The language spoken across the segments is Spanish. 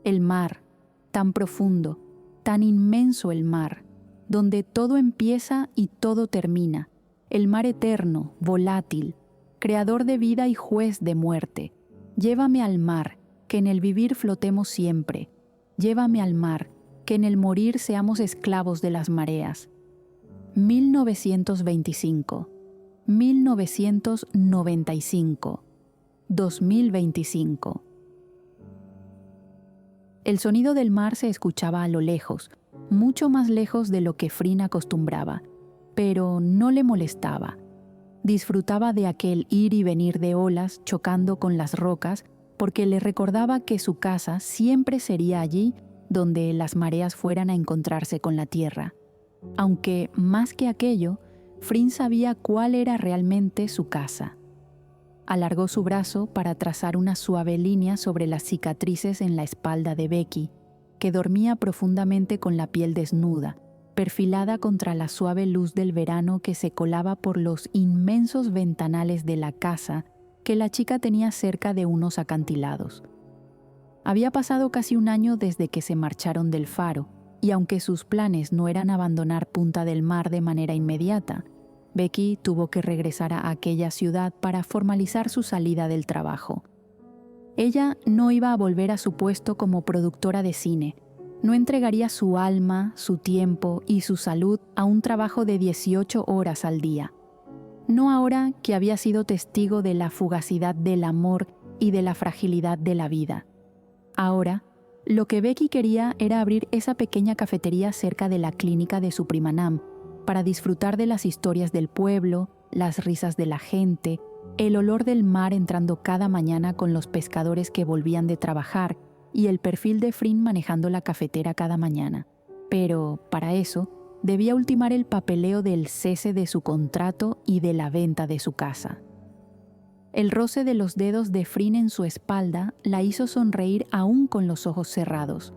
El mar, tan profundo, tan inmenso el mar, donde todo empieza y todo termina, el mar eterno, volátil, creador de vida y juez de muerte. Llévame al mar, que en el vivir flotemos siempre. Llévame al mar, que en el morir seamos esclavos de las mareas. 1925, 1995, 2025. El sonido del mar se escuchaba a lo lejos, mucho más lejos de lo que Frin acostumbraba, pero no le molestaba. Disfrutaba de aquel ir y venir de olas chocando con las rocas porque le recordaba que su casa siempre sería allí donde las mareas fueran a encontrarse con la tierra. Aunque, más que aquello, Frin sabía cuál era realmente su casa. Alargó su brazo para trazar una suave línea sobre las cicatrices en la espalda de Becky, que dormía profundamente con la piel desnuda, perfilada contra la suave luz del verano que se colaba por los inmensos ventanales de la casa que la chica tenía cerca de unos acantilados. Había pasado casi un año desde que se marcharon del faro, y aunque sus planes no eran abandonar Punta del Mar de manera inmediata, Becky tuvo que regresar a aquella ciudad para formalizar su salida del trabajo. Ella no iba a volver a su puesto como productora de cine. No entregaría su alma, su tiempo y su salud a un trabajo de 18 horas al día. No ahora que había sido testigo de la fugacidad del amor y de la fragilidad de la vida. Ahora, lo que Becky quería era abrir esa pequeña cafetería cerca de la clínica de su prima Nam, para disfrutar de las historias del pueblo, las risas de la gente, el olor del mar entrando cada mañana con los pescadores que volvían de trabajar y el perfil de Frin manejando la cafetera cada mañana. Pero, para eso, debía ultimar el papeleo del cese de su contrato y de la venta de su casa. El roce de los dedos de Frin en su espalda la hizo sonreír aún con los ojos cerrados.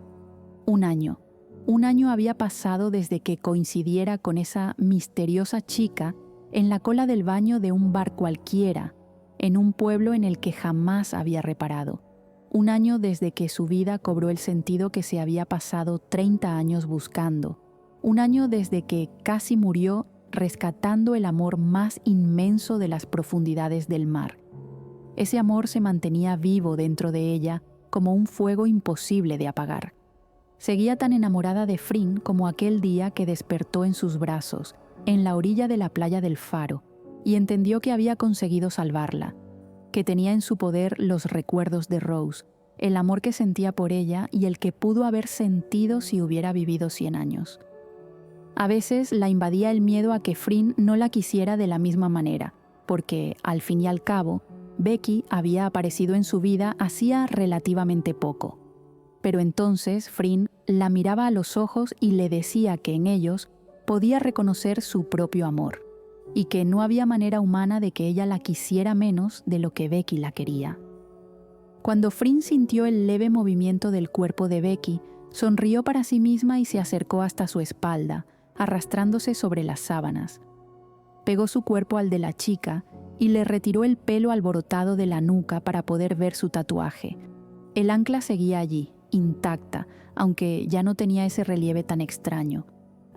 Un año había pasado desde que coincidiera con esa misteriosa chica en la cola del baño de un bar cualquiera, en un pueblo en el que jamás había reparado. Un año desde que su vida cobró el sentido que se había pasado 30 años buscando. Un año desde que casi murió rescatando el amor más inmenso de las profundidades del mar. Ese amor se mantenía vivo dentro de ella como un fuego imposible de apagar. Seguía tan enamorada de Frin como aquel día que despertó en sus brazos, en la orilla de la playa del faro, y entendió que había conseguido salvarla, que tenía en su poder los recuerdos de Rose, el amor que sentía por ella y el que pudo haber sentido si hubiera vivido 100 años. A veces la invadía el miedo a que Frin no la quisiera de la misma manera, porque, al fin y al cabo, Becky había aparecido en su vida hacía relativamente poco. Pero entonces Frin la miraba a los ojos y le decía que en ellos podía reconocer su propio amor, y que no había manera humana de que ella la quisiera menos de lo que Becky la quería. Cuando Frin sintió el leve movimiento del cuerpo de Becky, sonrió para sí misma y se acercó hasta su espalda, arrastrándose sobre las sábanas. Pegó su cuerpo al de la chica y le retiró el pelo alborotado de la nuca para poder ver su tatuaje. El ancla seguía allí, intacta, aunque ya no tenía ese relieve tan extraño.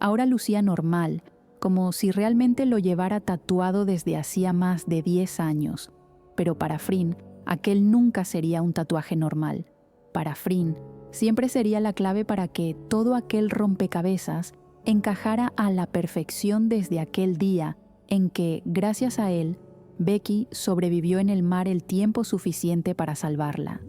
Ahora lucía normal, como si realmente lo llevara tatuado desde hacía más de 10 años. Pero para Frin, aquel nunca sería un tatuaje normal. Para Frin, siempre sería la clave para que todo aquel rompecabezas encajara a la perfección desde aquel día en que, gracias a él, Becky sobrevivió en el mar el tiempo suficiente para salvarla.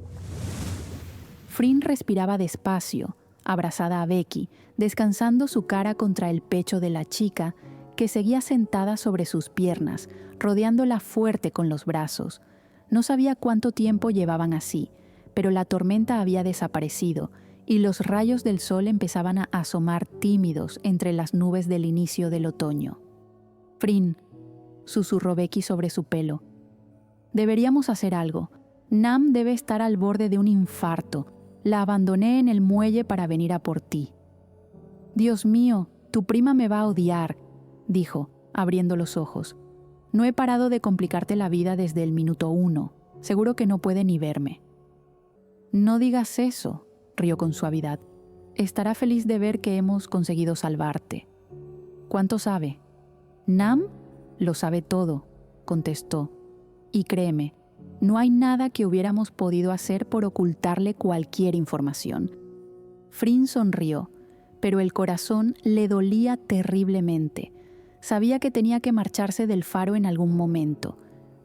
Frin respiraba despacio, abrazada a Becky, descansando su cara contra el pecho de la chica, que seguía sentada sobre sus piernas, rodeándola fuerte con los brazos. No sabía cuánto tiempo llevaban así, pero la tormenta había desaparecido y los rayos del sol empezaban a asomar tímidos entre las nubes del inicio del otoño. «Frin», susurró Becky sobre su pelo. «Deberíamos hacer algo. Nam debe estar al borde de un infarto. La abandoné en el muelle para venir a por ti». «Dios mío, tu prima me va a odiar», dijo, abriendo los ojos. «No he parado de complicarte la vida desde el minuto 1. Seguro que no puede ni verme». «No digas eso», rió con suavidad. Estará feliz de ver que hemos conseguido salvarte. ¿Cuánto sabe? Nam lo sabe todo, contestó. Y créeme, no hay nada que hubiéramos podido hacer por ocultarle cualquier información. Frin sonrió, pero el corazón le dolía terriblemente. Sabía que tenía que marcharse del faro en algún momento.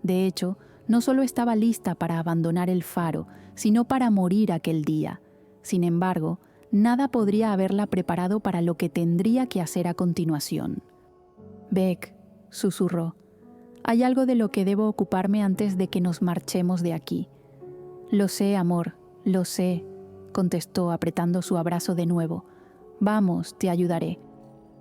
De hecho, no solo estaba lista para abandonar el faro, sino para morir aquel día. Sin embargo, nada podría haberla preparado para lo que tendría que hacer a continuación. «Beck», susurró, «hay algo de lo que debo ocuparme antes de que nos marchemos de aquí». «Lo sé, amor, lo sé», contestó apretando su abrazo de nuevo. «Vamos, te ayudaré».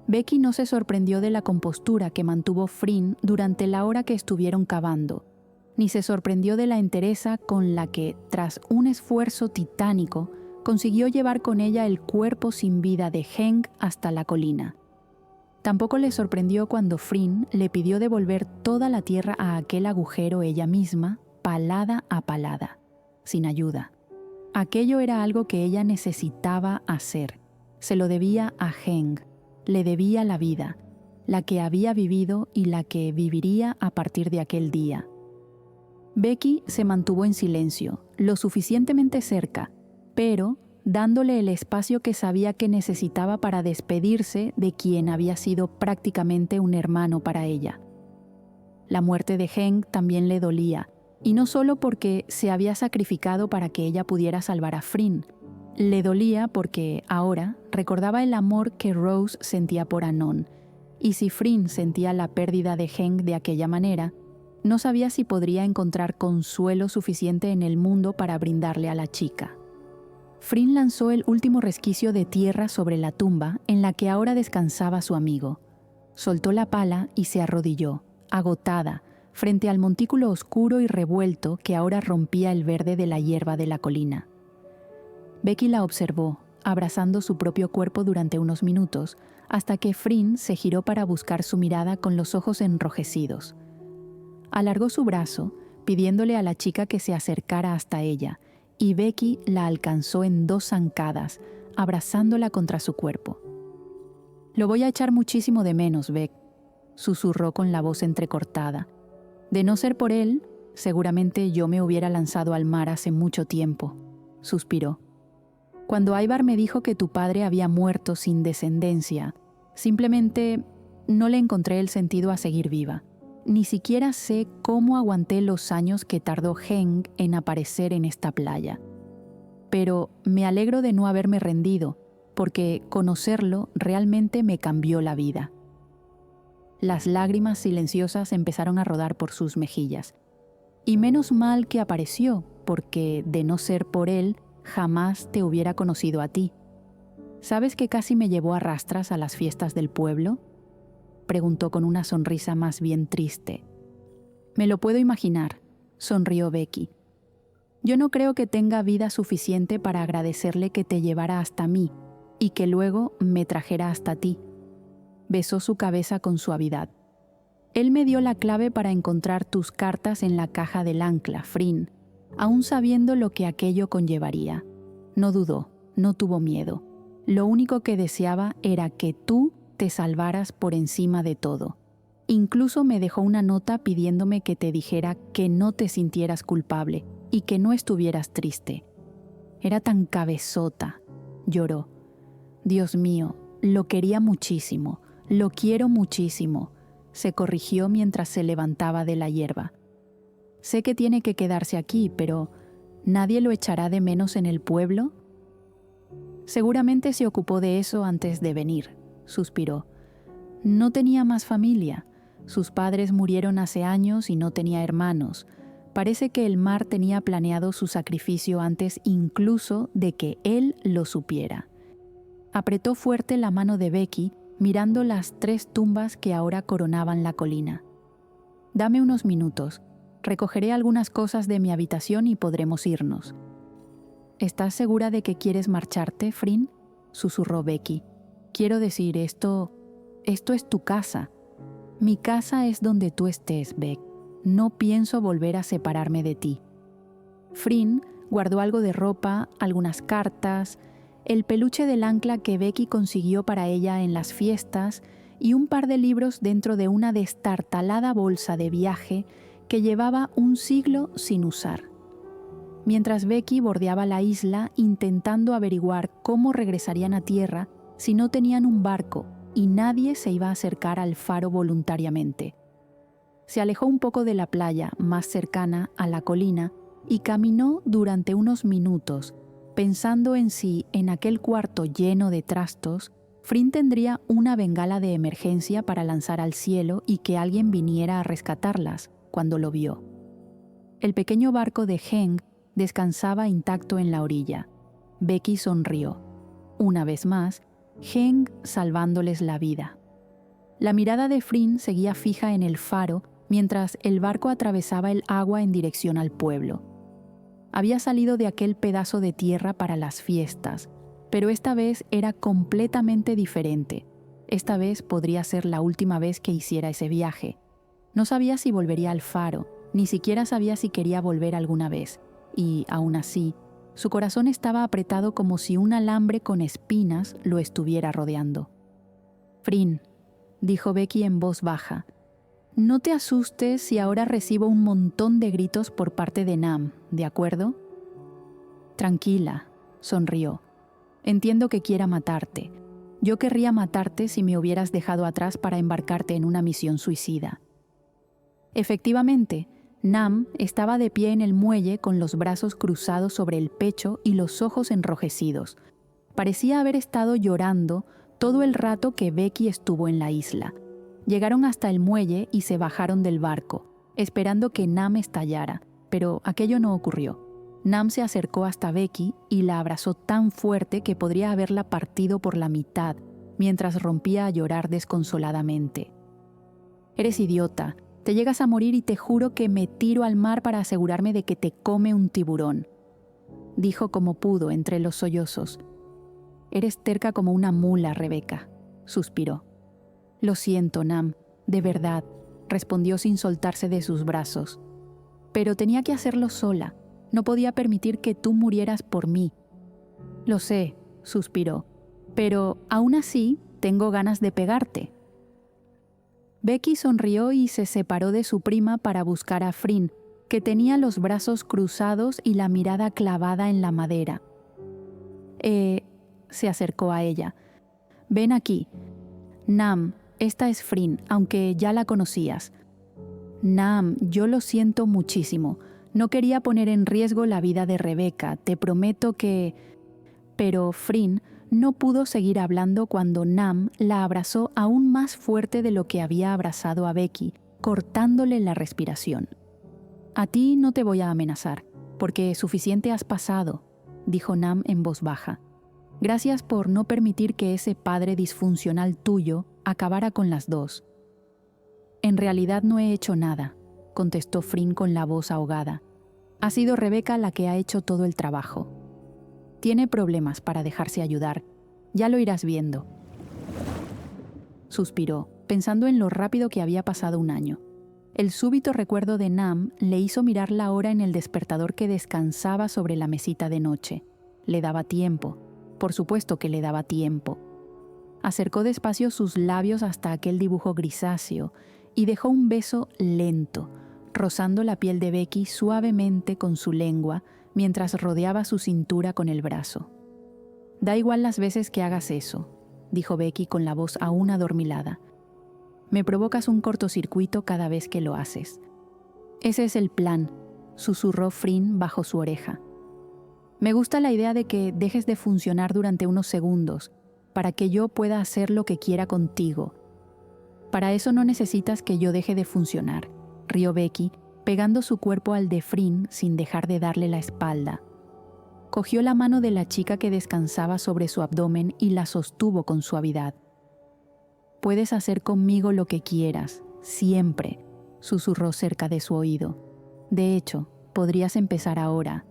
Becky no se sorprendió de la compostura que mantuvo Frin durante la hora que estuvieron cavando, ni se sorprendió de la entereza con la que, tras un esfuerzo titánico, consiguió llevar con ella el cuerpo sin vida de Heng hasta la colina. Tampoco le sorprendió cuando Frin le pidió devolver toda la tierra a aquel agujero ella misma, palada a palada, sin ayuda. Aquello era algo que ella necesitaba hacer. Se lo debía a Heng, le debía la vida, la que había vivido y la que viviría a partir de aquel día. Becky se mantuvo en silencio, lo suficientemente cerca, pero dándole el espacio que sabía que necesitaba para despedirse de quien había sido prácticamente un hermano para ella. La muerte de Heng también le dolía, y no solo porque se había sacrificado para que ella pudiera salvar a Frin. Le dolía porque ahora recordaba el amor que Rose sentía por Anon, y si Frin sentía la pérdida de Heng de aquella manera, no sabía si podría encontrar consuelo suficiente en el mundo para brindarle a la chica. Frin lanzó el último resquicio de tierra sobre la tumba en la que ahora descansaba su amigo. Soltó la pala y se arrodilló, agotada, frente al montículo oscuro y revuelto que ahora rompía el verde de la hierba de la colina. Becky la observó, abrazando su propio cuerpo durante unos minutos, hasta que Frin se giró para buscar su mirada con los ojos enrojecidos. Alargó su brazo, pidiéndole a la chica que se acercara hasta ella, y Becky la alcanzó en 2 zancadas, abrazándola contra su cuerpo. «Lo voy a echar muchísimo de menos, Beck», susurró con la voz entrecortada. «De no ser por él, seguramente yo me hubiera lanzado al mar hace mucho tiempo», suspiró. «Cuando Ivar me dijo que tu padre había muerto sin descendencia, simplemente no le encontré el sentido a seguir viva. Ni siquiera sé cómo aguanté los años que tardó Heng en aparecer en esta playa. Pero me alegro de no haberme rendido, porque conocerlo realmente me cambió la vida». Las lágrimas silenciosas empezaron a rodar por sus mejillas. «Y menos mal que apareció, porque de no ser por él, jamás te hubiera conocido a ti. ¿Sabes que casi me llevó a rastras a las fiestas del pueblo?», preguntó con una sonrisa más bien triste. «Me lo puedo imaginar», sonrió Becky. «Yo no creo que tenga vida suficiente para agradecerle que te llevara hasta mí y que luego me trajera hasta ti». Besó su cabeza con suavidad. «Él me dio la clave para encontrar tus cartas en la caja del ancla, Frin, aún sabiendo lo que aquello conllevaría. No dudó, no tuvo miedo. Lo único que deseaba era que tú te salvaras por encima de todo. Incluso me dejó una nota pidiéndome que te dijera que no te sintieras culpable y que no estuvieras triste. Era tan cabezota», lloró. «Dios mío, lo quería muchísimo, lo quiero muchísimo», se corrigió mientras se levantaba de la hierba. «Sé que tiene que quedarse aquí, pero ¿nadie lo echará de menos en el pueblo?». «Seguramente se ocupó de eso antes de venir», suspiró. «No tenía más familia. Sus padres murieron hace años y no tenía hermanos. Parece que el mar tenía planeado su sacrificio antes incluso de que él lo supiera». Apretó fuerte la mano de Becky, mirando las 3 tumbas que ahora coronaban la colina. «Dame unos minutos. Recogeré algunas cosas de mi habitación y podremos irnos». «¿Estás segura de que quieres marcharte, Frin?», susurró Becky. «Quiero decir, esto es tu casa». «Mi casa es donde tú estés, Beck. No pienso volver a separarme de ti». Frin Guardó algo de ropa, algunas cartas, el peluche del ancla que Becky consiguió para ella en las fiestas y un par de libros dentro de una destartalada bolsa de viaje que llevaba un siglo sin usar. Mientras Becky bordeaba la isla intentando averiguar cómo regresarían a tierra si no tenían un barco y nadie se iba a acercar al faro voluntariamente. Se alejó un poco de la playa más cercana a la colina y caminó durante unos minutos, pensando en si en aquel cuarto lleno de trastos, Frin tendría una bengala de emergencia para lanzar al cielo y que alguien viniera a rescatarlas cuando lo vio. El pequeño barco de Heng descansaba intacto en la orilla. Becky sonrió. Una vez más, Heng salvándoles la vida. La mirada de Frin seguía fija en el faro mientras el barco atravesaba el agua en dirección al pueblo. Había salido de aquel pedazo de tierra para las fiestas, pero esta vez era completamente diferente. Esta vez podría ser la última vez que hiciera ese viaje. No sabía si volvería al faro, ni siquiera sabía si quería volver alguna vez, y, aún así, su corazón estaba apretado como si un alambre con espinas lo estuviera rodeando. «Frin», dijo Becky en voz baja, «no te asustes si ahora recibo un montón de gritos por parte de Nam, ¿de acuerdo?» «Tranquila», sonrió. «Entiendo que quiera matarte. Yo querría matarte si me hubieras dejado atrás para embarcarte en una misión suicida». Efectivamente, Nam estaba de pie en el muelle con los brazos cruzados sobre el pecho y los ojos enrojecidos. Parecía haber estado llorando todo el rato que Becky estuvo en la isla. Llegaron hasta el muelle y se bajaron del barco, esperando que Nam estallara, pero aquello no ocurrió. Nam se acercó hasta Becky y la abrazó tan fuerte que podría haberla partido por la mitad, mientras rompía a llorar desconsoladamente. «Eres idiota. Te llegas a morir y te juro que me tiro al mar para asegurarme de que te come un tiburón», dijo como pudo entre los sollozos. «Eres terca como una mula, Rebeca», suspiró. «Lo siento, Nam, de verdad», respondió sin soltarse de sus brazos. «Pero tenía que hacerlo sola. No podía permitir que tú murieras por mí». «Lo sé», suspiró, «pero aún así tengo ganas de pegarte». Becky sonrió y se separó de su prima para buscar a Frin, que tenía los brazos cruzados y la mirada clavada en la madera. Se acercó a ella. «Ven aquí. Nam, esta es Frin, aunque ya la conocías». «Nam, yo lo siento muchísimo. No quería poner en riesgo la vida de Rebeca, te prometo que...» Pero Frin no pudo seguir hablando cuando Nam la abrazó aún más fuerte de lo que había abrazado a Becky, cortándole la respiración. «A ti no te voy a amenazar, porque suficiente has pasado», dijo Nam en voz baja. «Gracias por no permitir que ese padre disfuncional tuyo acabara con las dos». «En realidad no he hecho nada», contestó Frin con la voz ahogada. «Ha sido Rebeca la que ha hecho todo el trabajo. Tiene problemas para dejarse ayudar. Ya lo irás viendo». Suspiró, pensando en lo rápido que había pasado un año. El súbito recuerdo de Nam le hizo mirar la hora en el despertador que descansaba sobre la mesita de noche. Le daba tiempo. Por supuesto que le daba tiempo. Acercó despacio sus labios hasta aquel dibujo grisáceo y dejó un beso lento, rozando la piel de Becky suavemente con su lengua mientras rodeaba su cintura con el brazo. «Da igual las veces que hagas eso», dijo Becky con la voz aún adormilada. «Me provocas un cortocircuito cada vez que lo haces». «Ese es el plan», susurró Frin bajo su oreja. «Me gusta la idea de que dejes de funcionar durante unos segundos, para que yo pueda hacer lo que quiera contigo. Para eso no necesitas que yo deje de funcionar», rió Becky, pegando su cuerpo al de Frin sin dejar de darle la espalda. Cogió la mano de la chica que descansaba sobre su abdomen y la sostuvo con suavidad. «Puedes hacer conmigo lo que quieras, siempre», susurró cerca de su oído. «De hecho, podrías empezar ahora».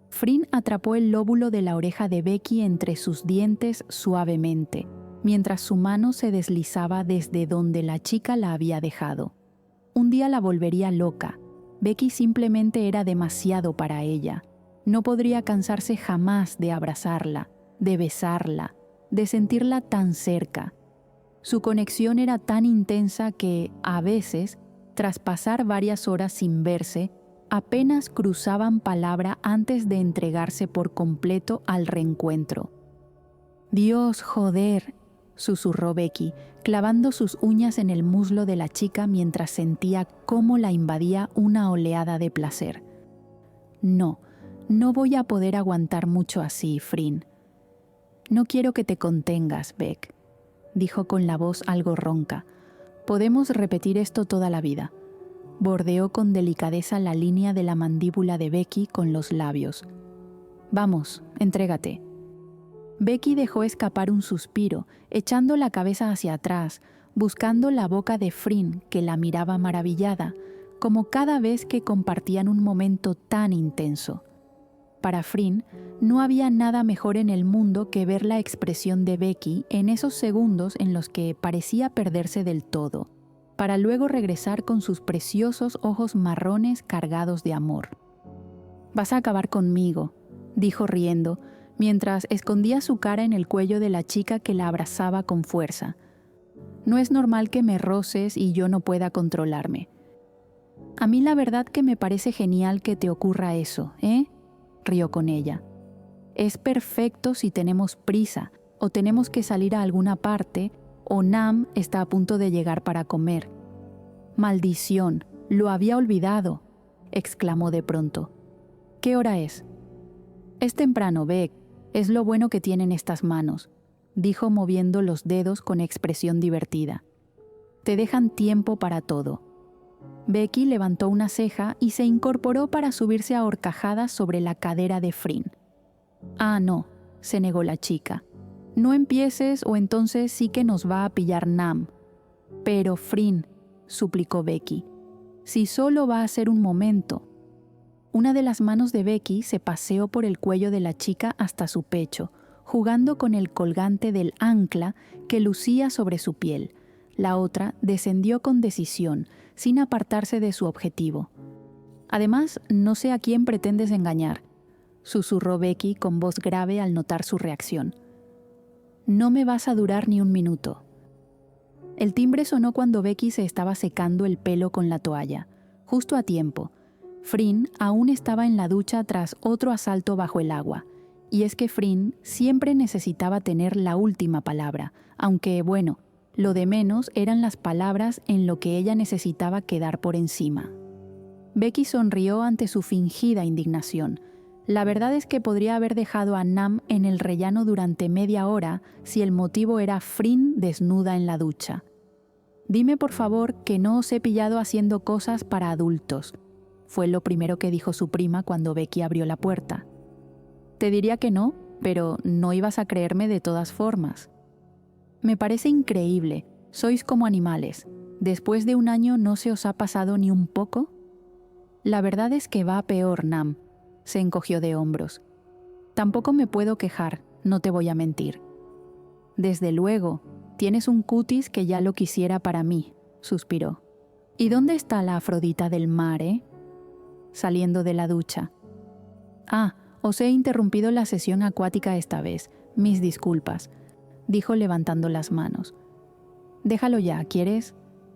Frin atrapó el lóbulo de la oreja de Becky entre sus dientes suavemente, mientras su mano se deslizaba desde donde la chica la había dejado. Un día la volvería loca. Becky simplemente era demasiado para ella. No podría cansarse jamás de abrazarla, de besarla, de sentirla tan cerca. Su conexión era tan intensa que, a veces, tras pasar varias horas sin verse, apenas cruzaban palabra antes de entregarse por completo al reencuentro. «Dios, joder», susurró Becky, clavando sus uñas en el muslo de la chica mientras sentía cómo la invadía una oleada de placer. «No, no voy a poder aguantar mucho así, Frin. No quiero que te contengas, Beck», dijo con la voz algo ronca. «Podemos repetir esto toda la vida». Bordeó con delicadeza la línea de la mandíbula de Becky con los labios. «Vamos, entrégate». Becky dejó escapar un suspiro, echando la cabeza hacia atrás, buscando la boca de Frin, que la miraba maravillada, como cada vez que compartían un momento tan intenso. Para Frin, no había nada mejor en el mundo que ver la expresión de Becky en esos segundos en los que parecía perderse del todo, para luego regresar con sus preciosos ojos marrones cargados de amor. «Vas a acabar conmigo», dijo riendo, mientras escondía su cara en el cuello de la chica que la abrazaba con fuerza. «No es normal que me roces y yo no pueda controlarme». «A mí la verdad que me parece genial que te ocurra eso, ¿eh?», rió con ella. «Es perfecto si tenemos prisa, o tenemos que salir a alguna parte, o Nam está a punto de llegar para comer». «Maldición, lo había olvidado», exclamó de pronto. «¿Qué hora es?» «Es temprano, Beck. Es lo bueno que tienen estas manos», dijo moviendo los dedos con expresión divertida. «Te dejan tiempo para todo». Becky levantó una ceja y se incorporó para subirse a horcajadas sobre la cadera de Frin. «Ah, no», se negó la chica. «No empieces o entonces sí que nos va a pillar Nam». «Pero, Frin», suplicó Becky, «si solo va a ser un momento». Una de las manos de Becky se paseó por el cuello de la chica hasta su pecho, jugando con el colgante del ancla que lucía sobre su piel. La otra descendió con decisión, sin apartarse de su objetivo. «Además, no sé a quién pretendes engañar», susurró Becky con voz grave al notar su reacción. «No me vas a durar ni un minuto». El timbre sonó cuando Becky se estaba secando el pelo con la toalla, justo a tiempo. Frin aún estaba en la ducha tras otro asalto bajo el agua, y es que Frin siempre necesitaba tener la última palabra, aunque, bueno, lo de menos eran las palabras en lo que ella necesitaba quedar por encima. Becky sonrió ante su fingida indignación. La verdad es que podría haber dejado a Nam en el rellano durante media hora si el motivo era Frin desnuda en la ducha. «Dime por favor que no os he pillado haciendo cosas para adultos», fue lo primero que dijo su prima cuando Becky abrió la puerta. «Te diría que no, pero no ibas a creerme de todas formas». «Me parece increíble, sois como animales. ¿Después de un año no se os ha pasado ni un poco?» «La verdad es que va peor, Nam», se encogió de hombros. «Tampoco me puedo quejar, no te voy a mentir». «Desde luego, tienes un cutis que ya lo quisiera para mí», suspiró. «¿Y dónde está la Afrodita del mar, saliendo de la ducha? «Ah, os he interrumpido la sesión acuática esta vez, mis disculpas», dijo levantando las manos. «Déjalo ya, ¿quieres?»,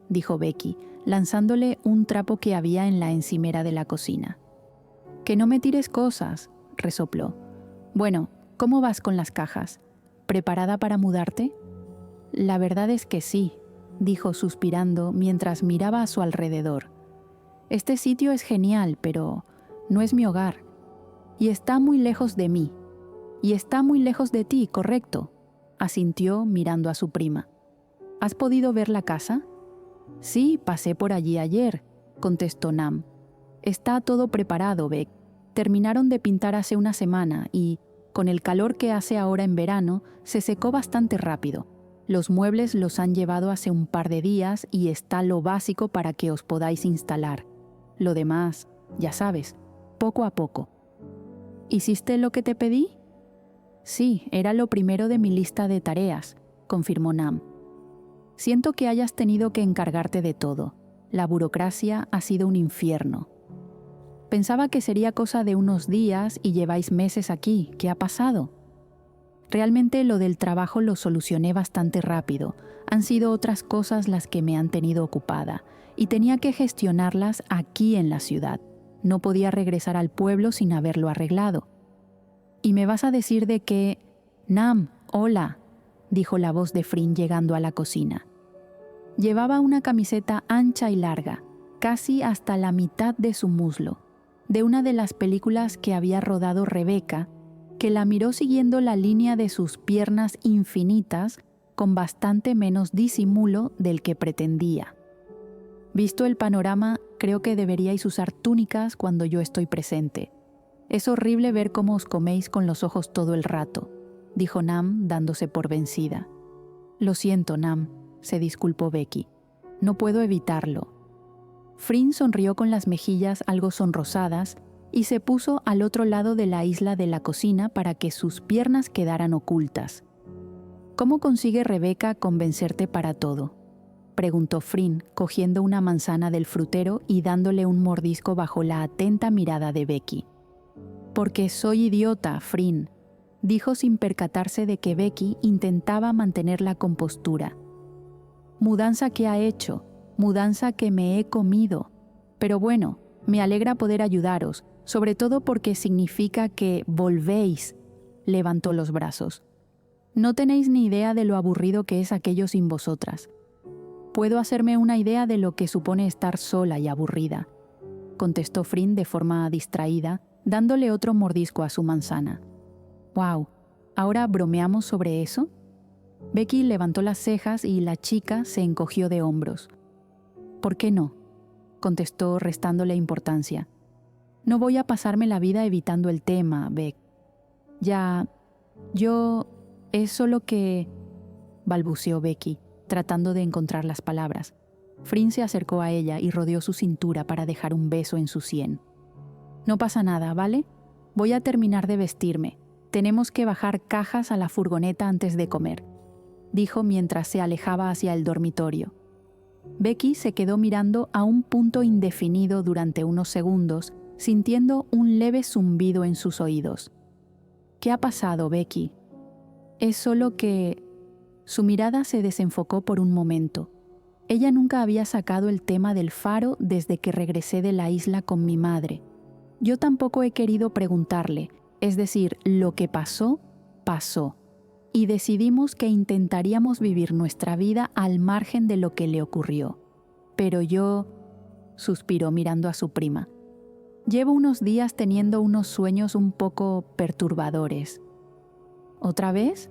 dijo Becky, lanzándole un trapo que había en la encimera de la cocina. «Que no me tires cosas», resopló. «Bueno, ¿cómo vas con las cajas? ¿Preparada para mudarte?» «La verdad es que sí», dijo suspirando mientras miraba a su alrededor. «Este sitio es genial, pero no es mi hogar. Y está muy lejos de mí. Y está muy lejos de ti, correcto», asintió mirando a su prima. «¿Has podido ver la casa?» «Sí, pasé por allí ayer», contestó Nam. «Está todo preparado, Beck. Terminaron de pintar hace una semana y, con el calor que hace ahora en verano, se secó bastante rápido. Los muebles los han llevado hace un par de días y está lo básico para que os podáis instalar. Lo demás, ya sabes, poco a poco». «¿Hiciste lo que te pedí?» «Sí, era lo primero de mi lista de tareas», confirmó Nam. «Siento que hayas tenido que encargarte de todo. La burocracia ha sido un infierno». Pensaba que sería cosa de unos días y lleváis meses aquí. ¿Qué ha pasado? Realmente lo del trabajo lo solucioné bastante rápido. Han sido otras cosas las que me han tenido ocupada y tenía que gestionarlas aquí en la ciudad. No podía regresar al pueblo sin haberlo arreglado. Y me vas a decir de que... Nam, hola, dijo la voz de Frin llegando a la cocina. Llevaba una camiseta ancha y larga, casi hasta la mitad de su muslo, de una de las películas que había rodado Rebeca, que la miró siguiendo la línea de sus piernas infinitas con bastante menos disimulo del que pretendía. Visto el panorama, creo que deberíais usar túnicas cuando yo estoy presente. Es horrible ver cómo os coméis con los ojos todo el rato, dijo Nam dándose por vencida. Lo siento, Nam, se disculpó Becky. No puedo evitarlo. Frin sonrió con las mejillas algo sonrosadas y se puso al otro lado de la isla de la cocina para que sus piernas quedaran ocultas. ¿Cómo consigue Rebeca convencerte para todo?, preguntó Frin, cogiendo una manzana del frutero y dándole un mordisco bajo la atenta mirada de Becky. «Porque soy idiota, Frin», dijo sin percatarse de que Becky intentaba mantener la compostura. «Mudanza que ha hecho, mudanza que me he comido. Pero bueno, me alegra poder ayudaros, sobre todo porque significa que volvéis», levantó los brazos. «No tenéis ni idea de lo aburrido que es aquello sin vosotras. Puedo hacerme una idea de lo que supone estar sola y aburrida», contestó Frin de forma distraída, dándole otro mordisco a su manzana. «Wow, ¿ahora bromeamos sobre eso?». Becky levantó las cejas y la chica se encogió de hombros. «¿Por qué no?», contestó restándole importancia. «No voy a pasarme la vida evitando el tema, Beck. Es solo que...», balbuceó Becky, tratando de encontrar las palabras. Frin se acercó a ella y rodeó su cintura para dejar un beso en su sien. «No pasa nada, ¿vale? Voy a terminar de vestirme. Tenemos que bajar cajas a la furgoneta antes de comer», dijo mientras se alejaba hacia el dormitorio. Becky se quedó mirando a un punto indefinido durante unos segundos, sintiendo un leve zumbido en sus oídos. «¿Qué ha pasado, Becky?». «Es solo que...». Su mirada se desenfocó por un momento. Ella nunca había sacado el tema del faro desde que regresé de la isla con mi madre. Yo tampoco he querido preguntarle, es decir, lo que pasó, pasó. Y decidimos que intentaríamos vivir nuestra vida al margen de lo que le ocurrió. Pero yo... suspiró mirando a su prima. «Llevo unos días teniendo unos sueños un poco perturbadores». «¿Otra vez?»,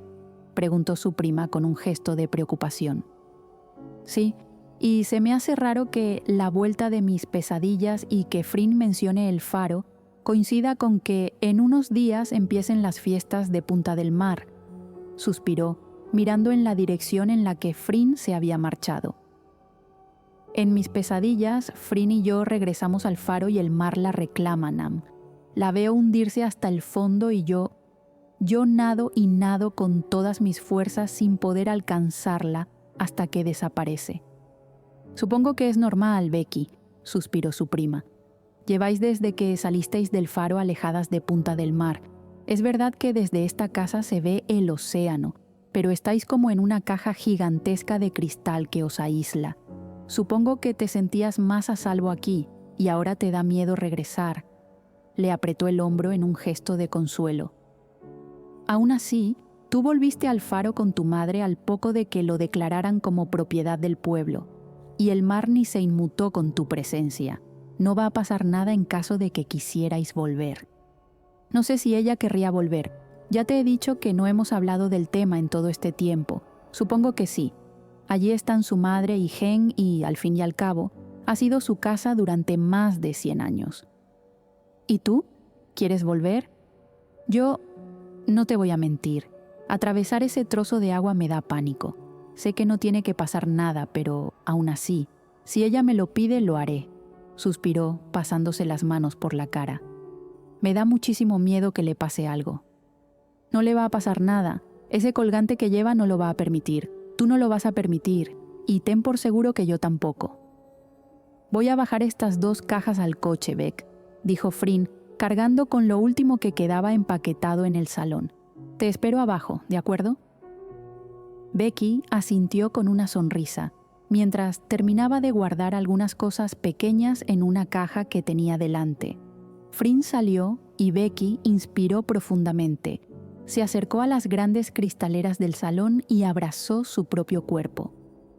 preguntó su prima con un gesto de preocupación. «Sí, y se me hace raro que la vuelta de mis pesadillas y que Frin mencione el faro coincida con que en unos días empiecen las fiestas de Punta del Mar», suspiró, mirando en la dirección en la que Frin se había marchado. «En mis pesadillas, Frin y yo regresamos al faro y el mar la reclama, Nam. La veo hundirse hasta el fondo y yo nado y nado con todas mis fuerzas sin poder alcanzarla hasta que desaparece». «Supongo que es normal, Becky», suspiró su prima. «Lleváis desde que salisteis del faro alejadas de Punta del Mar. Es verdad que desde esta casa se ve el océano, pero estáis como en una caja gigantesca de cristal que os aísla. Supongo que te sentías más a salvo aquí y ahora te da miedo regresar». Le apretó el hombro en un gesto de consuelo. «Aún así, tú volviste al faro con tu madre al poco de que lo declararan como propiedad del pueblo, y el mar ni se inmutó con tu presencia. No va a pasar nada en caso de que quisierais volver». «No sé si ella querría volver. Ya te he dicho que no hemos hablado del tema en todo este tiempo. Supongo que sí. Allí están su madre y Gen y, al fin y al cabo, ha sido su casa durante más de 100 años. ¿Y tú? ¿Quieres volver?». «Yo... no te voy a mentir. Atravesar ese trozo de agua me da pánico. Sé que no tiene que pasar nada, pero aún así, si ella me lo pide, lo haré», suspiró, pasándose las manos por la cara. «Me da muchísimo miedo que le pase algo». «No le va a pasar nada. Ese colgante que lleva no lo va a permitir. Tú no lo vas a permitir. Y ten por seguro que yo tampoco». «Voy a bajar estas 2 cajas al coche, Beck. dijo Frin, cargando con lo último que quedaba empaquetado en el salón. Te espero abajo, ¿de acuerdo? Becky asintió con una sonrisa, mientras terminaba de guardar algunas cosas pequeñas en una caja que tenía delante. Frin salió y Becky inspiró profundamente. Se acercó a las grandes cristaleras del salón y abrazó su propio cuerpo.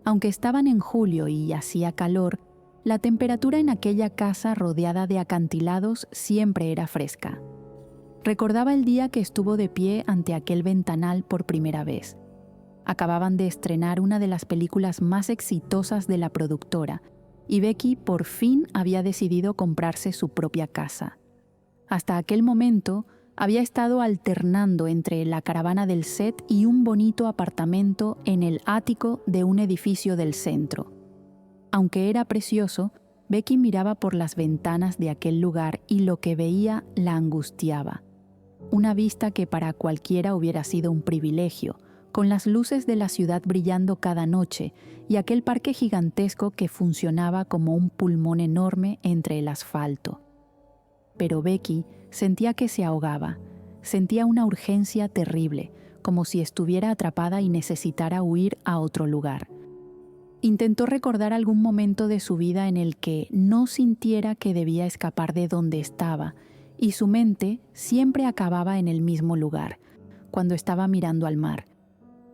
Aunque estaban en julio y hacía calor, la temperatura en aquella casa rodeada de acantilados siempre era fresca. Recordaba el día que estuvo de pie ante aquel ventanal por primera vez. Acababan de estrenar una de las películas más exitosas de la productora, y Becky por fin había decidido comprarse su propia casa. Hasta aquel momento, había estado alternando entre la caravana del set y un bonito apartamento en el ático de un edificio del centro. Aunque era precioso, Becky miraba por las ventanas de aquel lugar y lo que veía la angustiaba. Una vista que para cualquiera hubiera sido un privilegio, con las luces de la ciudad brillando cada noche y aquel parque gigantesco que funcionaba como un pulmón enorme entre el asfalto. Pero Becky sentía que se ahogaba, sentía una urgencia terrible, como si estuviera atrapada y necesitara huir a otro lugar. Intentó recordar algún momento de su vida en el que no sintiera que debía escapar de donde estaba, y su mente siempre acababa en el mismo lugar, cuando estaba mirando al mar.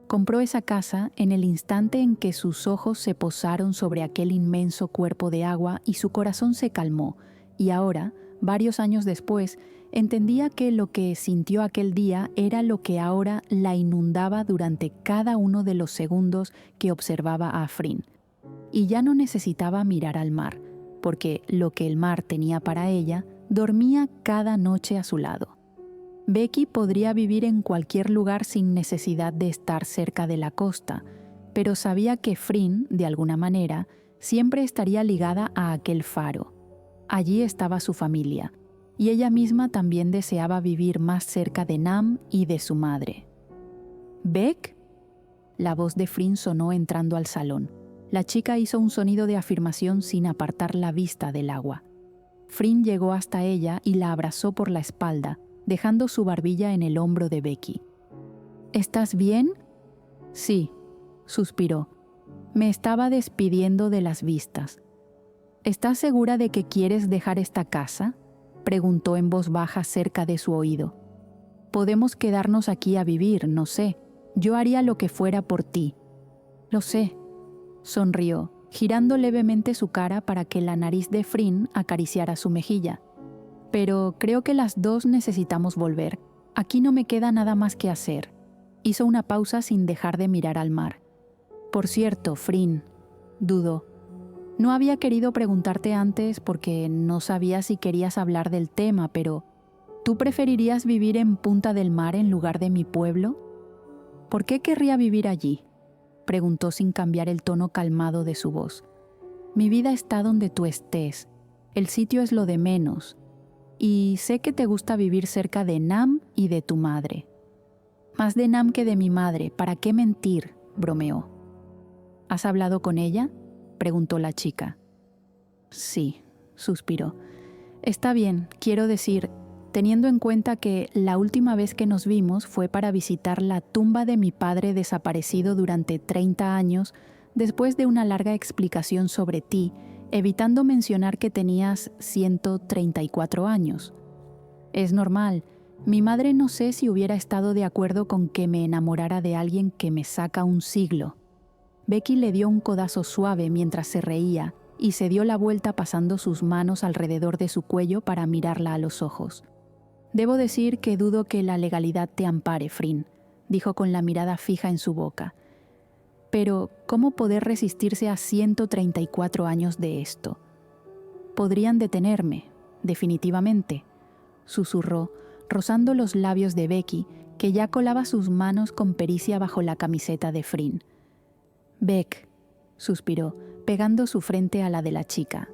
Compró esa casa en el instante en que sus ojos se posaron sobre aquel inmenso cuerpo de agua y su corazón se calmó, y ahora, varios años después, entendía que lo que sintió aquel día era lo que ahora la inundaba durante cada uno de los segundos que observaba a Frin. Y ya no necesitaba mirar al mar, porque lo que el mar tenía para ella dormía cada noche a su lado. Becky podría vivir en cualquier lugar sin necesidad de estar cerca de la costa, pero sabía que Frin, de alguna manera, siempre estaría ligada a aquel faro. Allí estaba su familia, y ella misma también deseaba vivir más cerca de Nam y de su madre. ¿Beck? La voz de Frin sonó entrando al salón. La chica hizo un sonido de afirmación sin apartar la vista del agua. Frin llegó hasta ella y la abrazó por la espalda, dejando su barbilla en el hombro de Becky. ¿Estás bien? Sí, suspiró. Me estaba despidiendo de las vistas. ¿Estás segura de que quieres dejar esta casa?, preguntó en voz baja cerca de su oído. Podemos quedarnos aquí a vivir, no sé. Yo haría lo que fuera por ti. Lo sé, sonrió, girando levemente su cara para que la nariz de Frin acariciara su mejilla. Pero creo que las dos necesitamos volver. Aquí no me queda nada más que hacer. Hizo una pausa sin dejar de mirar al mar. Por cierto, Frin, dudó. No había querido preguntarte antes porque no sabía si querías hablar del tema, pero ¿tú preferirías vivir en Punta del Mar en lugar de mi pueblo? ¿Por qué querría vivir allí?, preguntó sin cambiar el tono calmado de su voz. Mi vida está donde tú estés. El sitio es lo de menos. Y sé que te gusta vivir cerca de Nam y de tu madre. Más de Nam que de mi madre, ¿para qué mentir?, bromeó. ¿Has hablado con ella?, preguntó la chica. Sí, suspiró. Está bien, quiero decir, teniendo en cuenta que la última vez que nos vimos fue para visitar la tumba de mi padre desaparecido durante 30 años, después de una larga explicación sobre ti, evitando mencionar que tenías 134 años. Es normal. Mi madre no sé si hubiera estado de acuerdo con que me enamorara de alguien que me saca un siglo. Becky le dio un codazo suave mientras se reía y se dio la vuelta pasando sus manos alrededor de su cuello para mirarla a los ojos. Debo decir que dudo que la legalidad te ampare, Frin, dijo con la mirada fija en su boca. Pero, ¿cómo poder resistirse a 134 años de esto? Podrían detenerme, definitivamente, susurró, rozando los labios de Becky, que ya colaba sus manos con pericia bajo la camiseta de Frin. Beck, suspiró, pegando su frente a la de la chica.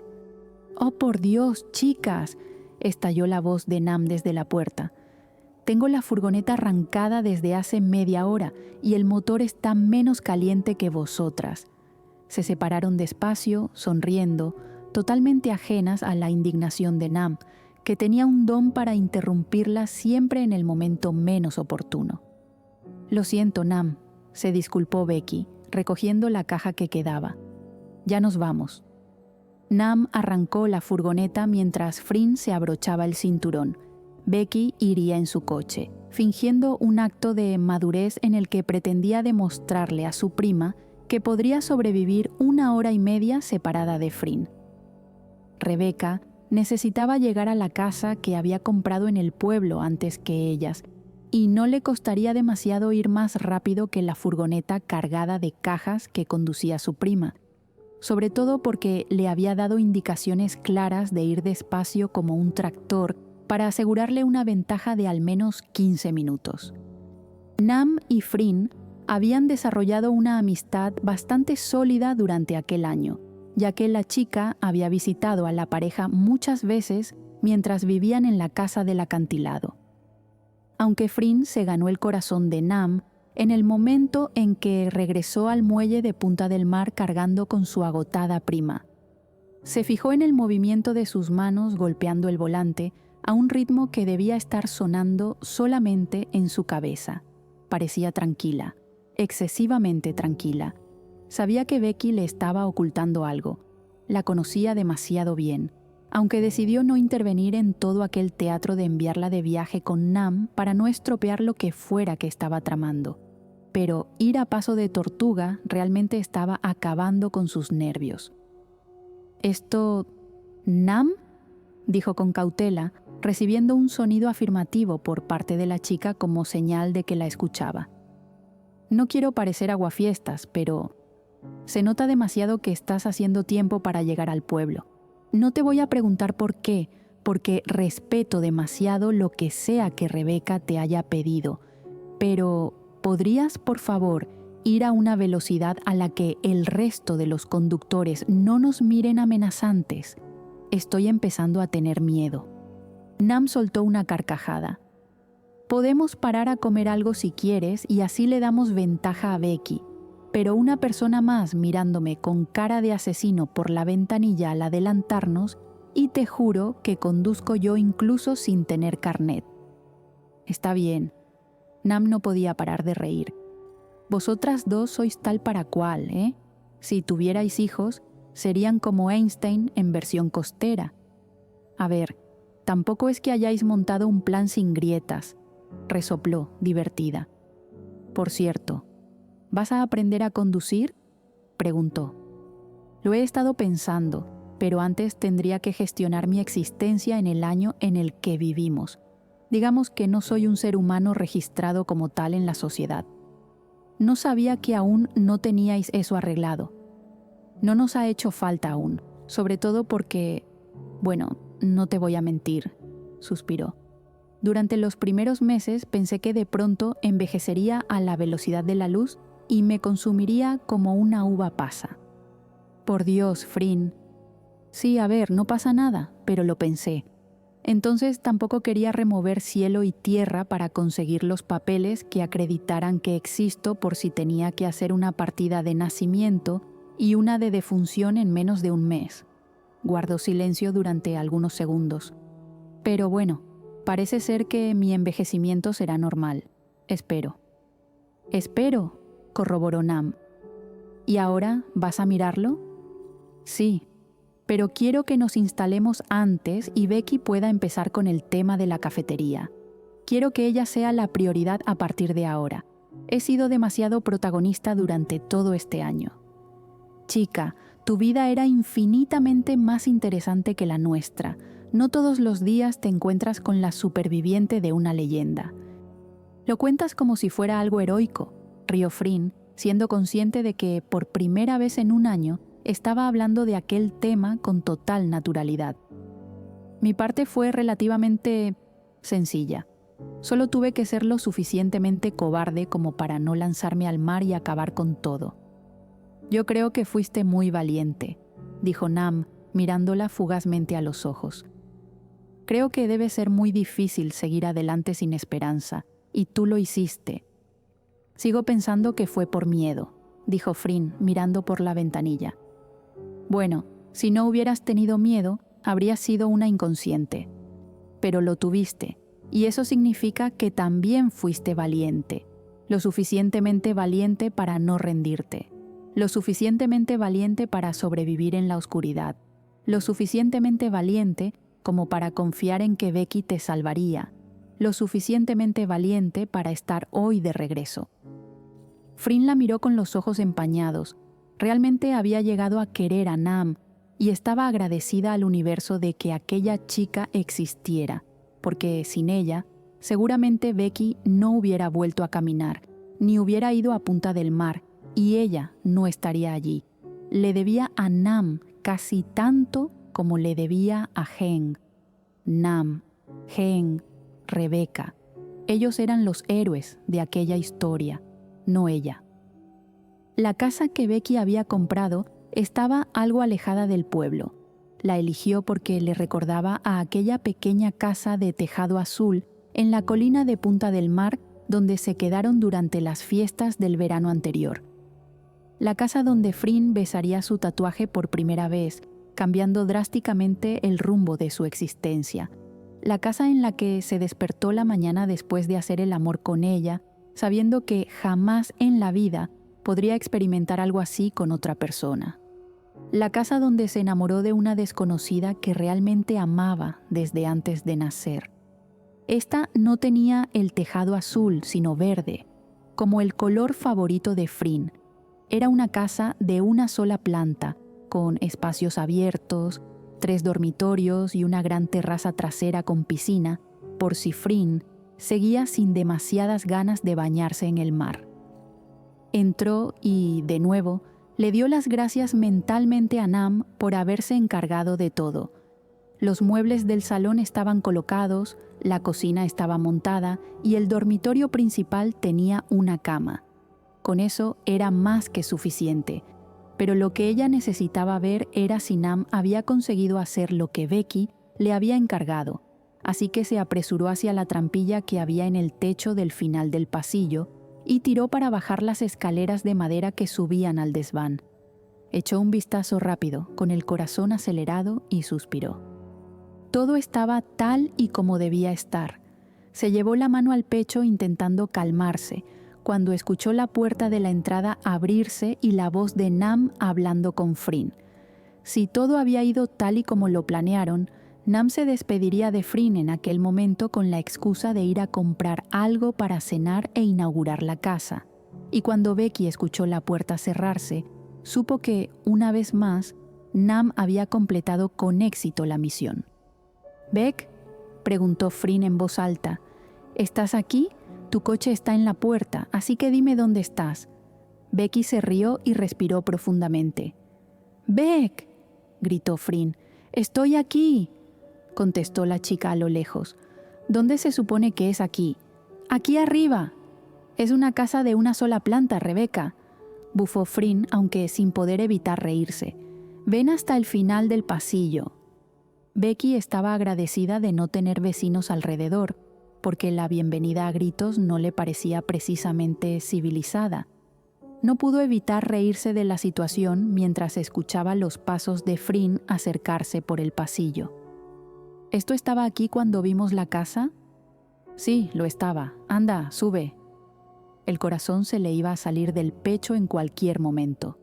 «Oh, por Dios, chicas», estalló la voz de Nam desde la puerta. «Tengo la furgoneta arrancada desde hace media hora y el motor está menos caliente que vosotras». Se separaron despacio, sonriendo, totalmente ajenas a la indignación de Nam, que tenía un don para interrumpirla siempre en el momento menos oportuno. «Lo siento, Nam», se disculpó Becky, recogiendo la caja que quedaba. «Ya nos vamos». Nam arrancó la furgoneta mientras Frin se abrochaba el cinturón. Becky iría en su coche, fingiendo un acto de madurez en el que pretendía demostrarle a su prima que podría sobrevivir 1 hora y media separada de Frin. Rebecca necesitaba llegar a la casa que había comprado en el pueblo antes que ellas, y no le costaría demasiado ir más rápido que la furgoneta cargada de cajas que conducía su prima, sobre todo porque le había dado indicaciones claras de ir despacio como un tractor para asegurarle una ventaja de al menos 15 minutos. Nam y Frin habían desarrollado una amistad bastante sólida durante aquel año, ya que la chica había visitado a la pareja muchas veces mientras vivían en la casa del acantilado. Aunque Frin se ganó el corazón de Nam en el momento en que regresó al muelle de Punta del Mar cargando con su agotada prima. Se fijó en el movimiento de sus manos golpeando el volante a un ritmo que debía estar sonando solamente en su cabeza. Parecía tranquila, excesivamente tranquila. Sabía que Becky le estaba ocultando algo. La conocía demasiado bien, aunque decidió no intervenir en todo aquel teatro de enviarla de viaje con Nam para no estropear lo que fuera que estaba tramando. Pero ir a paso de tortuga realmente estaba acabando con sus nervios. «¿Esto... Nam?», dijo con cautela, recibiendo un sonido afirmativo por parte de la chica como señal de que la escuchaba. «No quiero parecer aguafiestas, pero se nota demasiado que estás haciendo tiempo para llegar al pueblo. No te voy a preguntar por qué, porque respeto demasiado lo que sea que Rebecca te haya pedido, pero ¿podrías, por favor, ir a una velocidad a la que el resto de los conductores no nos miren amenazantes? Estoy empezando a tener miedo». Nam soltó una carcajada. «Podemos parar a comer algo si quieres y así le damos ventaja a Becky, pero una persona más mirándome con cara de asesino por la ventanilla al adelantarnos y te juro que conduzco yo incluso sin tener carnet». «Está bien». Nam no podía parar de reír. «Vosotras dos sois tal para cual, ¿eh? Si tuvierais hijos, serían como Einstein en versión costera. A ver, tampoco es que hayáis montado un plan sin grietas», resopló, divertida. «Por cierto, ¿vas a aprender a conducir?», preguntó. «Lo he estado pensando, pero antes tendría que gestionar mi existencia en el año en el que vivimos. Digamos que no soy un ser humano registrado como tal en la sociedad. No sabía que aún no teníais eso arreglado. No nos ha hecho falta aún, sobre todo porque, bueno, no te voy a mentir», suspiró. «Durante los primeros meses pensé que de pronto envejecería a la velocidad de la luz y me consumiría como una uva pasa». «Por Dios, Frin». «Sí, a ver, no pasa nada, pero lo pensé. Entonces tampoco quería remover cielo y tierra para conseguir los papeles que acreditaran que existo por si tenía que hacer una partida de nacimiento y una de defunción en menos de un mes». Guardó silencio durante algunos segundos. «Pero bueno, parece ser que mi envejecimiento será normal. Espero». «Espero», corroboró Nam. «¿Y ahora vas a mirarlo?». «Sí, pero quiero que nos instalemos antes y Becky pueda empezar con el tema de la cafetería. Quiero que ella sea la prioridad a partir de ahora. He sido demasiado protagonista durante todo este año. Chica, tu vida era infinitamente más interesante que la nuestra. No todos los días te encuentras con la superviviente de una leyenda». «Lo cuentas como si fuera algo heroico», rió Frin, siendo consciente de que, por primera vez en un año, estaba hablando de aquel tema con total naturalidad. «Mi parte fue relativamente sencilla. Solo tuve que ser lo suficientemente cobarde como para no lanzarme al mar y acabar con todo». «Yo creo que fuiste muy valiente», dijo Nam, mirándola fugazmente a los ojos. «Creo que debe ser muy difícil seguir adelante sin esperanza, y tú lo hiciste». «Sigo pensando que fue por miedo», dijo Frin, mirando por la ventanilla. «Bueno, si no hubieras tenido miedo, habrías sido una inconsciente». pero lo tuviste, y eso significa que también fuiste valiente, lo suficientemente valiente para no rendirte, lo suficientemente valiente para sobrevivir en la oscuridad, lo suficientemente valiente como para confiar en que Becky te salvaría, lo suficientemente valiente para estar hoy de regreso. Fryn la miró con los ojos empañados. Realmente había llegado a querer a Nam y estaba agradecida al universo de que aquella chica existiera, porque sin ella, seguramente Becky no hubiera vuelto a caminar, ni hubiera ido a Punta del Mar, y ella no estaría allí. Le debía a Nam casi tanto como le debía a Heng. Nam, Heng, Rebeca. Ellos eran los héroes de aquella historia, no ella. La casa que Becky había comprado estaba algo alejada del pueblo. La eligió porque le recordaba a aquella pequeña casa de tejado azul en la colina de Punta del Mar donde se quedaron durante las fiestas del verano anterior. La casa donde Fryn besaría su tatuaje por primera vez, cambiando drásticamente el rumbo de su existencia. La casa en la que se despertó la mañana después de hacer el amor con ella, sabiendo que jamás en la vida podría experimentar algo así con otra persona. La casa donde se enamoró de una desconocida que realmente amaba desde antes de nacer. Esta no tenía el tejado azul, sino verde, como el color favorito de Fryn. Era una casa de una sola planta, con espacios abiertos, 3 dormitorios y una gran terraza trasera con piscina, por si Fryn seguía sin demasiadas ganas de bañarse en el mar. Entró y, de nuevo, le dio las gracias mentalmente a Nam por haberse encargado de todo. Los muebles del salón estaban colocados, la cocina estaba montada y el dormitorio principal tenía una cama. Con eso era más que suficiente, pero lo que ella necesitaba ver era si Nam había conseguido hacer lo que Becky le había encargado, así que se apresuró hacia la trampilla que había en el techo del final del pasillo y tiró para bajar las escaleras de madera que subían al desván. Echó un vistazo rápido, con el corazón acelerado, y suspiró. Todo estaba tal y como debía estar. Se llevó la mano al pecho intentando calmarse, cuando escuchó la puerta de la entrada abrirse y la voz de Nam hablando con Fryn. Si todo había ido tal y como lo planearon, Nam se despediría de Fryn en aquel momento con la excusa de ir a comprar algo para cenar e inaugurar la casa. Y cuando Becky escuchó la puerta cerrarse, supo que, una vez más, Nam había completado con éxito la misión. «¿Beck?», preguntó Fryn en voz alta. «¿Estás aquí? Tu coche está en la puerta, así que dime dónde estás». Becky se rió y respiró profundamente. «¡Beck!», gritó Fryn. «¡Estoy aquí!», contestó la chica a lo lejos. «¿Dónde se supone que es aquí?». «Aquí arriba». «Es una casa de una sola planta, Rebeca», bufó Fryn, aunque sin poder evitar reírse. «Ven hasta el final del pasillo». Becky estaba agradecida de no tener vecinos alrededor, porque la bienvenida a gritos no le parecía precisamente civilizada. No pudo evitar reírse de la situación mientras escuchaba los pasos de Fryn acercarse por el pasillo. «¿Esto estaba aquí cuando vimos la casa?». «Sí, lo estaba. Anda, sube». El corazón se le iba a salir del pecho en cualquier momento.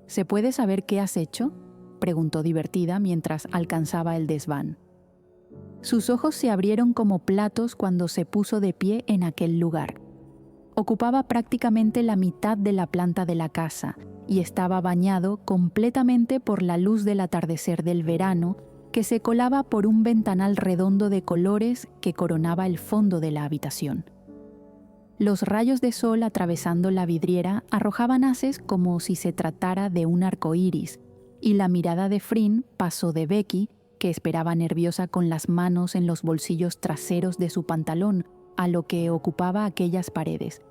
«¿Se puede saber qué has hecho?», preguntó divertida mientras alcanzaba el desván. Sus ojos se abrieron como platos cuando se puso de pie en aquel lugar. Ocupaba prácticamente la mitad de la planta de la casa y estaba bañado completamente por la luz del atardecer del verano que se colaba por un ventanal redondo de colores que coronaba el fondo de la habitación. Los rayos de sol atravesando la vidriera arrojaban haces como si se tratara de un arco iris, y la mirada de Fryn pasó de Becky, que esperaba nerviosa con las manos en los bolsillos traseros de su pantalón, a lo que ocupaba aquellas paredes.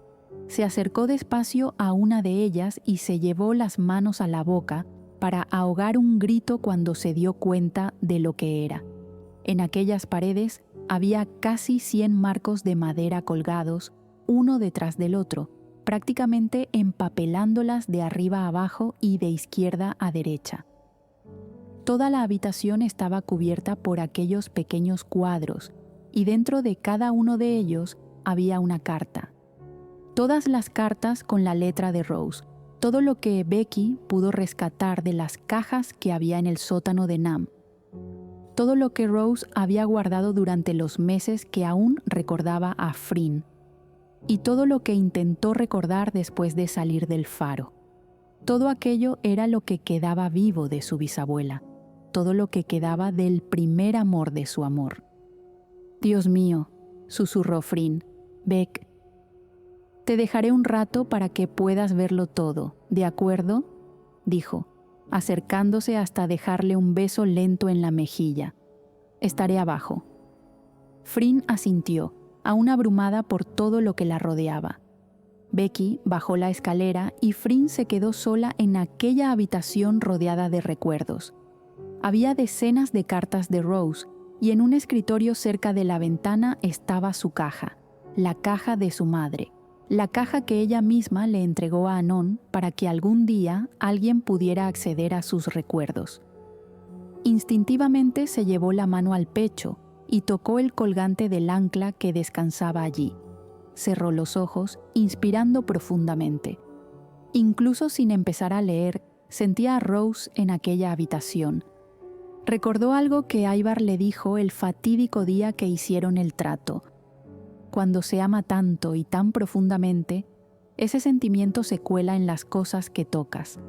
Se acercó despacio a una de ellas y se llevó las manos a la boca para ahogar un grito cuando se dio cuenta de lo que era. En aquellas paredes había casi 100 marcos de madera colgados, uno detrás del otro, prácticamente empapelándolas de arriba a abajo y de izquierda a derecha. Toda la habitación estaba cubierta por aquellos pequeños cuadros, y dentro de cada uno de ellos había una carta. Todas las cartas con la letra de Rose, todo lo que Becky pudo rescatar de las cajas que había en el sótano de Nam. Todo lo que Rose había guardado durante los meses que aún recordaba a Frin. Y todo lo que intentó recordar después de salir del faro. Todo aquello era lo que quedaba vivo de su bisabuela. Todo lo que quedaba del primer amor de su amor. «Dios mío», susurró Frin. «Beck, te dejaré un rato para que puedas verlo todo, ¿de acuerdo?», dijo, acercándose hasta dejarle un beso lento en la mejilla. «Estaré abajo». Frin asintió, aún abrumada por todo lo que la rodeaba. Becky bajó la escalera y Frin se quedó sola en aquella habitación rodeada de recuerdos. Había decenas de cartas de Rose y en un escritorio cerca de la ventana estaba su caja, la caja de su madre, la caja que ella misma le entregó a Anon para que algún día alguien pudiera acceder a sus recuerdos. Instintivamente se llevó la mano al pecho y tocó el colgante del ancla que descansaba allí. Cerró los ojos, inspirando profundamente. Incluso sin empezar a leer, sentía a Rose en aquella habitación. Recordó algo que Ivar le dijo el fatídico día que hicieron el trato. Cuando se ama tanto y tan profundamente, ese sentimiento se cuela en las cosas que tocas.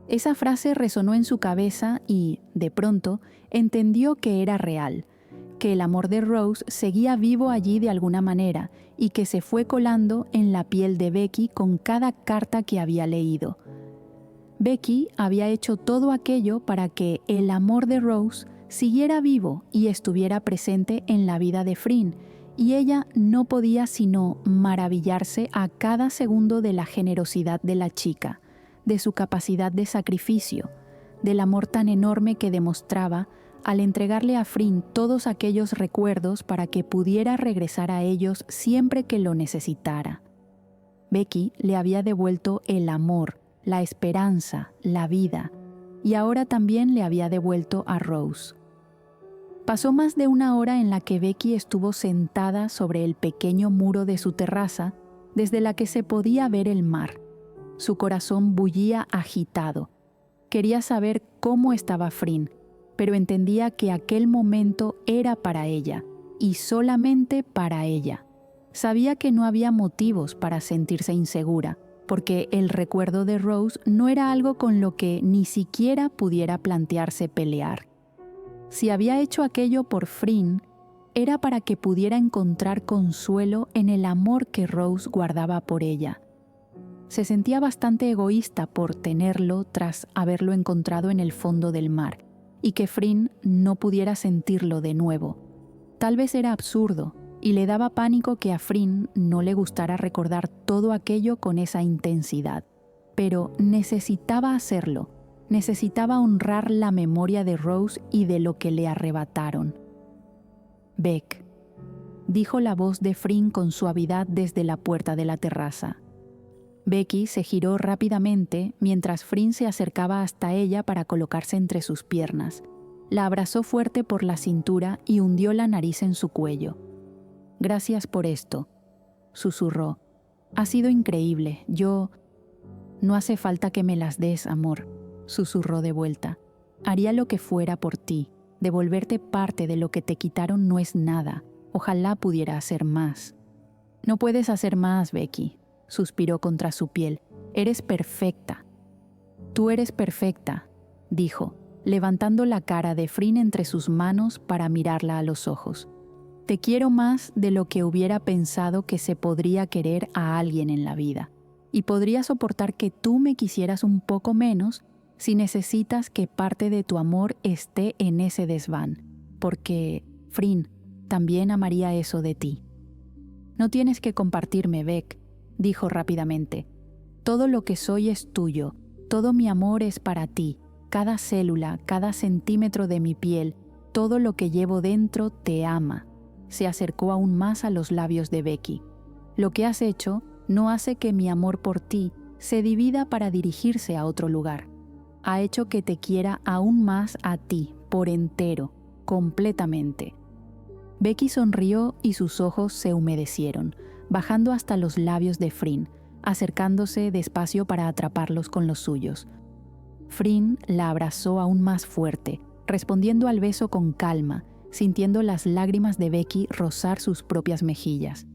Esa frase resonó en su cabeza y, de pronto, entendió que era real, que el amor de Rose seguía vivo allí de alguna manera y que se fue colando en la piel de Becky con cada carta que había leído. Becky había hecho todo aquello para que el amor de Rose siguiera vivo y estuviera presente en la vida de Frin, y ella no podía sino maravillarse a cada segundo de la generosidad de la chica, de su capacidad de sacrificio, del amor tan enorme que demostraba al entregarle a Frin todos aquellos recuerdos para que pudiera regresar a ellos siempre que lo necesitara. Becky le había devuelto el amor, la esperanza, la vida, y ahora también le había devuelto a Rose. Pasó más de una hora en la que Becky estuvo sentada sobre el pequeño muro de su terraza, desde la que se podía ver el mar. Su corazón bullía agitado. Quería saber cómo estaba Frin, pero entendía que aquel momento era para ella, y solamente para ella. Sabía que no había motivos para sentirse insegura, porque el recuerdo de Rose no era algo con lo que ni siquiera pudiera plantearse pelear. Si había hecho aquello por Frin, era para que pudiera encontrar consuelo en el amor que Rose guardaba por ella. Se sentía bastante egoísta por tenerlo tras haberlo encontrado en el fondo del mar, y que Frin no pudiera sentirlo de nuevo. Tal vez era absurdo, y le daba pánico que a Frin no le gustara recordar todo aquello con esa intensidad. Pero necesitaba hacerlo, necesitaba honrar la memoria de Rose y de lo que le arrebataron. «Beck», dijo la voz de Frin con suavidad desde la puerta de la terraza. Becky se giró rápidamente mientras Frin se acercaba hasta ella para colocarse entre sus piernas. La abrazó fuerte por la cintura y hundió la nariz en su cuello. «Gracias por esto», susurró. «Ha sido increíble. No hace falta que me las des, amor», susurró de vuelta. «Haría lo que fuera por ti. Devolverte parte de lo que te quitaron no es nada. Ojalá pudiera hacer más». «No puedes hacer más, Becky», suspiró contra su piel. «Eres perfecta». «Tú eres perfecta», dijo, levantando la cara de Frin entre sus manos para mirarla a los ojos. «Te quiero más de lo que hubiera pensado que se podría querer a alguien en la vida. Y podría soportar que tú me quisieras un poco menos si necesitas que parte de tu amor esté en ese desván. Porque, Frin, también amaría eso de ti». «No tienes que compartirme, Beck», dijo rápidamente. «Todo lo que soy es tuyo. Todo mi amor es para ti. Cada célula, cada centímetro de mi piel, todo lo que llevo dentro te ama». Se acercó aún más a los labios de Becky. «Lo que has hecho no hace que mi amor por ti se divida para dirigirse a otro lugar. ha hecho que te quiera aún más a ti, por entero, completamente. Becky sonrió y sus ojos se humedecieron, bajando hasta los labios de Frin, acercándose despacio para atraparlos con los suyos. Frin la abrazó aún más fuerte, respondiendo al beso con calma, sintiendo las lágrimas de Becky rozar sus propias mejillas.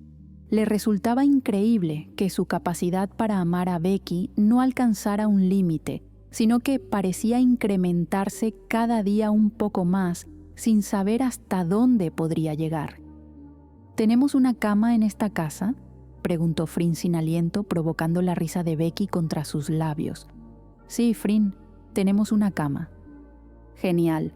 Le resultaba increíble que su capacidad para amar a Becky no alcanzara un límite, sino que parecía incrementarse cada día un poco más, sin saber hasta dónde podría llegar. ¿Tenemos una cama en esta casa?, preguntó Frin sin aliento, provocando la risa de Becky contra sus labios. Sí, Frin, tenemos una cama. Genial.